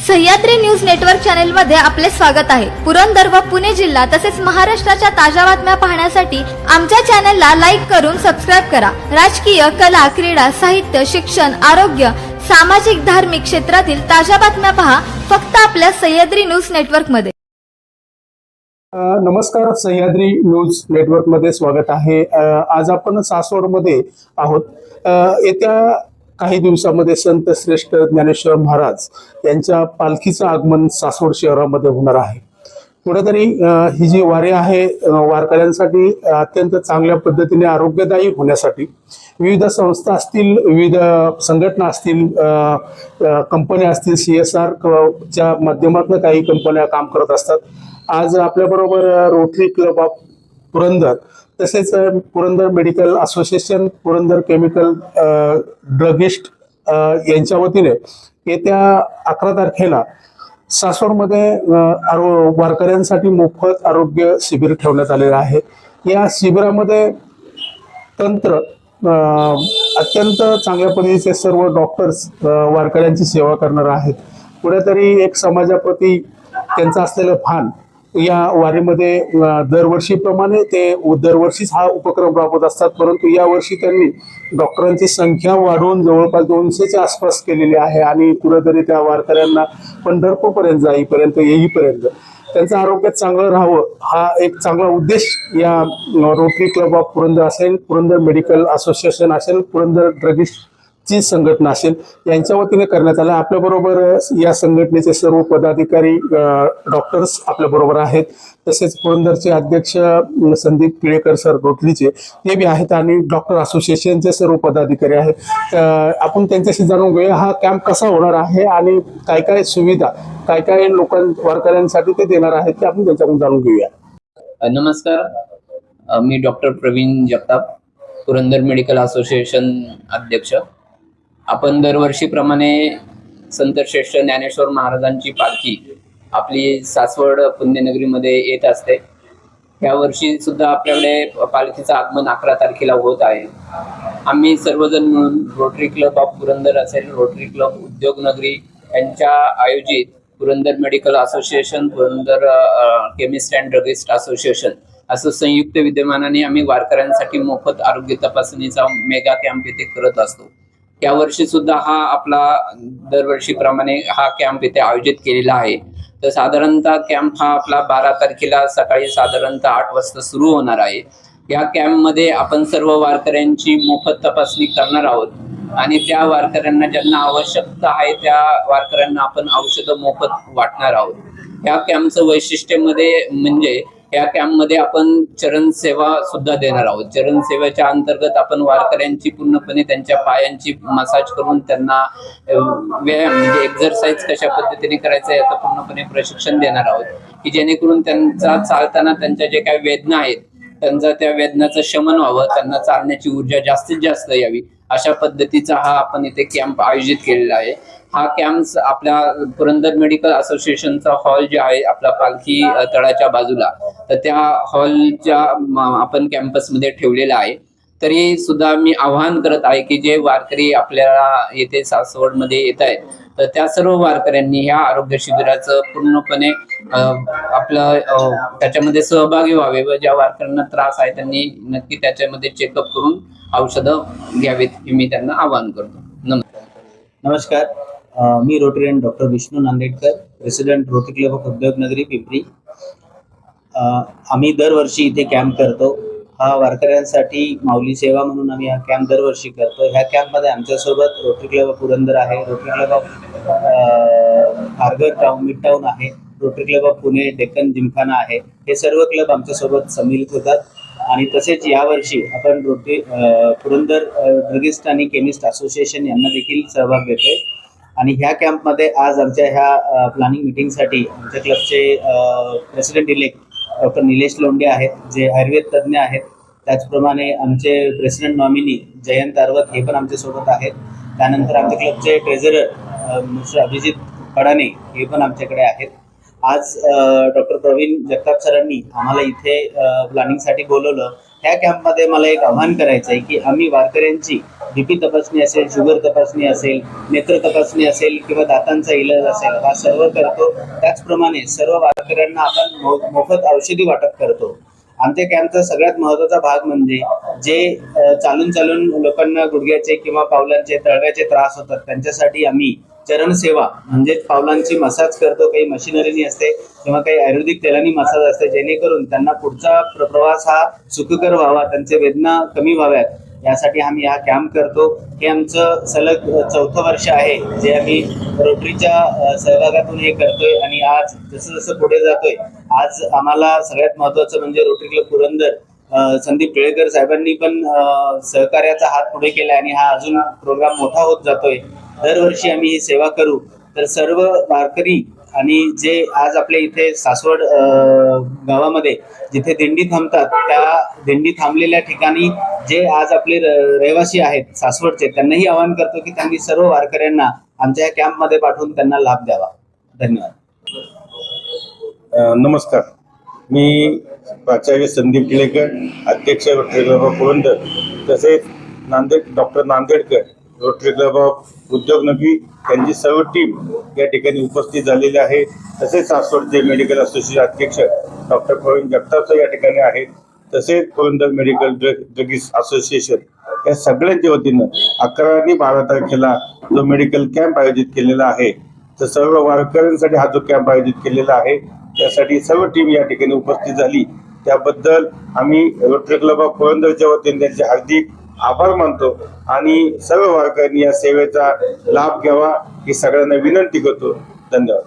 Sahyadri news network channel मध्ये आपले स्वागत आहे। पुरंदर व पुणे जिल्हा तसेच महाराष्ट्राच्या ताज्या बातम्या पाहण्यासाठी आमच्या चॅनलला लाईक करून सबस्क्राइब करा। राजकीय, कला, क्रीडा, साहित्य, शिक्षण, आरोग्य, सामाजिक, धार्मिक क्षेत्रातील ताज्या बातम्या पहा फक्त आपल्या सह्याद्री न्यूज नेटवर्क मध्ये। नमस्कार, सह्याद्री न्यूज नेटवर्क मध्ये स्वागत आहे। आज आपण सासवड मध्ये आहोत। येत्या काही दिवसामध्ये संत श्रेष्ठ ज्ञानेश्वर महाराज यांच्या पालखीचं आगमन सासवड शहरामध्ये होणार आहे। कुठेतरी ही जी वारी आहे वारकऱ्यांसाठी अत्यंत चांगल्या पद्धतीने आरोग्यदायी होण्यासाठी विविध संस्था असतील, विविध संघटना असतील, कंपन्या असतील, CSR च्या माध्यमातून काही कंपन्या काम करत असतात। आज आपल्याबरोबर रोटरी क्लब ऑफ पुरंदर तसेच Purandar medical association, Purandar chemical druggist यांच्या वतीने येत्या 11 तारखेला सासवडमध्ये वारकऱ्यांसाठी मोफत आरोग्य शिबिर ठेवण्यात आलेलं आहे। या शिबिरामध्ये अत्यंत चांगल्या पद्धतीचे सर्व डॉक्टर्स वारकऱ्यांची सेवा करणार आहेत। कुठेतरी एक समाजाप्रती त्यांचं असलेलं भान या वारीमध्ये दरवर्षीप्रमाणे ते दरवर्षीच हा उपक्रम राबवत असतात, परंतु यावर्षी त्यांनी डॉक्टरांची संख्या वाढवून जवळपास 200च्या आसपास केलेली आहे आणि कुठेतरी त्या वारकऱ्यांना पंढरपूरपर्यंत येईपर्यंत त्यांचं आरोग्य चांगलं राहावं हा एक चांगला उद्देश या रोटरी क्लब ऑफ पुरंदर असेल, पुरंदर मेडिकल असोसिएशन असेल, पुरंदर ड्रगिस्ट ची संघटना असेल यांच्या वतीने करण्यात आला। आपल्याबरोबर या संघटनेचे सर्व पदाधिकारी डॉक्टर्स आपल्याबरोबर आहेत, तसेच पुरंदरचे अध्यक्ष संदीप पिळेकर सर रोटरीचे ते बी आहेत आणि डॉक्टर असोसिएशनचे सर्व पदाधिकारी आहेत। आपण त्यांच्याशी जाणून घेऊया हा कॅम्प कसा होणार आहे आणि काय काय सुविधा काय काय वारकऱ्यांसाठी ते देणार आहेत ते आपण त्यांच्याकडून जाणून घेऊया। नमस्कार, मी doctor Praveen Jagtap, Purandar medical association अध्यक्ष। आपण दरवर्षीप्रमाणे संत श्रेष्ठ ज्ञानेश्वर महाराजांची पालखी आपली सासवड पुण्यनगरीमध्ये येत असते। या वर्षी सुद्धा आपल्याकडे पालखीचं आगमन 11 तारखेला होत आहे। आम्ही सर्वजण मिळून रोटरी क्लब ऑफ पुरंदर असेल, रोटरी क्लब उद्योगनगरी यांच्या आयोजित Purandar medical association, Purandar chemist and druggist association असं संयुक्त विद्यमानाने आम्ही वारकऱ्यांसाठी मोफत आरोग्य तपासणीचा मेगा कॅम्प इथे करत असतो। या वर्षी सुद्धा हा आपला दरवर्षीप्रमाणे हा कॅम्प इथे आयोजित केलेला आहे। तर साधारणतः कॅम्प हा आपला 12 तारखेला सकाळी साधारणतः 8 वाजता सुरू होणार आहे। या कॅम्पमध्ये आपण सर्व वारकऱ्यांची मोफत तपासणी करणार आहोत आणि त्या वारकऱ्यांना ज्यांना आवश्यकता आहे त्या वारकऱ्यांना आपण औषधं मोफत वाटणार आहोत। या कॅम्पचं वैशिष्ट्य म्हणजे या कॅम्पमध्ये आपण चरण सेवा सुद्धा देणार आहोत। चरण सेवेच्या अंतर्गत आपण वारकऱ्यांची पूर्णपणे त्यांच्या पायांची मसाज करून त्यांना व्यायाम म्हणजे एक्झरसाइज कशा पद्धतीने करायचं याचं पूर्णपणे प्रशिक्षण देणार आहोत, की जेणेकरून त्यांचा चालताना त्यांच्या जे काही वेदना आहेत त्यांचा त्या वेदनाचं शमन व्हावं, त्यांना चालण्याची ऊर्जा जास्तीत जास्त यावी अशा पद्धतीचा हा आपण इथे कॅम्प आयोजित केलेला आहे। हा कॅम्प आपल्या पुरंदर मेडिकल असोसिएशनचा हॉल जे आहे आपला पालखी तळाच्या बाजूला, तर त्या हॉलच्या आपण कॅम्पसमध्ये ठेवलेला आहे। तरी सुद्धा मी आवाहन करत आहे की जे वारकरी आपल्याला येथे सासवडमध्ये येत आहेत तर त्या सर्व वारकऱ्यांनी ह्या आरोग्य शिबिराचं पूर्णपणे आपलं त्याच्यामध्ये सहभागी व्हावे व ज्या वारकऱ्यांना त्रास आहे त्यांनी नक्की त्याच्यामध्ये चेकअप करून औषधं घ्यावीत हे मी त्यांना आवाहन करतो। नमस्कार, मी Rotarian doctor Vishnu Nandedkar, president Rotary club of Udyognagari Pimpri. आम्ही दरवर्षी इथे कॅम्प करतो। हा वारकऱ्यांसाठी माऊली सेवा म्हणून आम्ही हा कॅम्प दरवर्षी करतो। ह्या कॅम्पमध्ये आमच्यासोबत रोटरी क्लब ऑफ पुरंदर आहे, Rotary club of Kharghar town mid town आहे, Rotary club of Pune Deccan Gymkhana आहे। हे सर्व क्लब आमच्यासोबत सम्मिलित होतात आणि तसेच यावर्षी आपण पुरंदर ड्रगिस्ट आणि केमिस्ट असोसिएशन यांना देखील सहभाग देतोय। आणि ह्या कॅम्पमध्ये आज आमच्या ह्या प्लॅनिंग मीटिंगसाठी आमच्या क्लबचे president elect doctor Nilesh Londhe आहेत, जे आयुर्वेद तज्ज्ञ आहेत। त्याचप्रमाणे आमचे प्रेसिडेंट नॉमिनी जयंत अरवत हे पण आमच्यासोबत आहेत। त्यानंतर आमच्या क्लबचे ट्रेझरर मिस्टर अभिजित कडाने हे पण आमच्याकडे आहेत। आज डॉक्टर प्रवीण जगताप सरांनी आम्हाला इथे प्लॅनिंगसाठी बोलवलं ह्या कॅम्पमध्ये मला एक आव्हान करायचं आहे की आम्ही वारकऱ्यांची बीपी तपासणी असेल, शुगर तपासणी असेल, नेत्र तपासणी असेल किंवा दातांचा इलाज असेल, हा सर्व करतो. त्याचप्रमाणे सर्व वारकऱ्यांना आपण मोफत औषधी वाटप करतो. आमच्या कॅम्पचा सगळ्यात महत्त्वाचा भाग म्हणजे जे चालून चालून लोकांना गुडघ्याचे किंवा पावलांचे तळव्याचे त्रास होतात त्यांच्यासाठी आम्ही चरणसेवा म्हणजेच पावलांची मसाज करतो. काही मशिनरीनी असते किंवा काही आयुर्वेदिक तेलानी मसाज असते, जेणेकरून त्यांना पुढचा प्रवास हा सुखकर व्हावा, त्यांचे वेदना कमी व्हाव्यात यासाठी आम्ही हा कॅम्प करतो. हे आमचं सलग 4थं वर्ष आहे जे आम्ही रोटरीच्या सहभागातून हे करतोय. आणि आज जसं जसं पुढे जातोय, आज आम्हाला सगळ्यात महत्त्वाचं म्हणजे रोटरी क्लब पुरंदर संदीप टिळेकर साहेबांनी पण सहकार्याचा हात पुढे केला आणि हा अजून प्रोग्राम मोठा होत जातोय. दरवर्षी आम्ही ही सेवा करू तर सर्व वारकरी आणि जे आज आपल्या इथे सासवड गावामध्ये जिथे दिंडी थांबतात, त्या दिंडी थांबलेल्या ठिकाणी जे आज आपले रहिवासी आहेत सासवडचे, त्यांनाही आवाहन करतो की त्यांनी सर्व वारकऱ्यांना आमच्या या कॅम्पमध्ये पाठवून त्यांना लाभ द्यावा. धन्यवाद. नमस्कार, मी प्राचार्य संदीप टिळेकर, अध्यक्ष रोटरी क्लब ऑफ पुरंदर, तसेच doctor Nandedkar rotary club of Udyognagari यांची सर्व टीम या ठिकाणी उपस्थित झालेली आहे. तसेच सासवडचे मेडिकल असोसिएशन अध्यक्ष डॉक्टर प्रवीण जगताप या ठिकाणी आहेत. तसेच पुरंदर मेडिकल ड्रगिस्ट असोसिएशन या सगळ्यांच्या वतीनं 11 आणि 12 तारखेला जो मेडिकल कॅम्प आयोजित केलेला आहे, तर सर्व वारकऱ्यांसाठी हा जो कॅम्प आयोजित केलेला आहे त्यासाठी सर्व टीम या ठिकाणी उपस्थित झाली. त्याबद्दल आम्ही रोटरी क्लब ऑफ पुरंदरच्या वतीने त्यांचे हार्दिक आभार मानतो आणि सर्व वारकऱ्यांनी या सेवेचा लाभ घ्यावा ही सगळ्यांना विनंती करतो. धन्यवाद.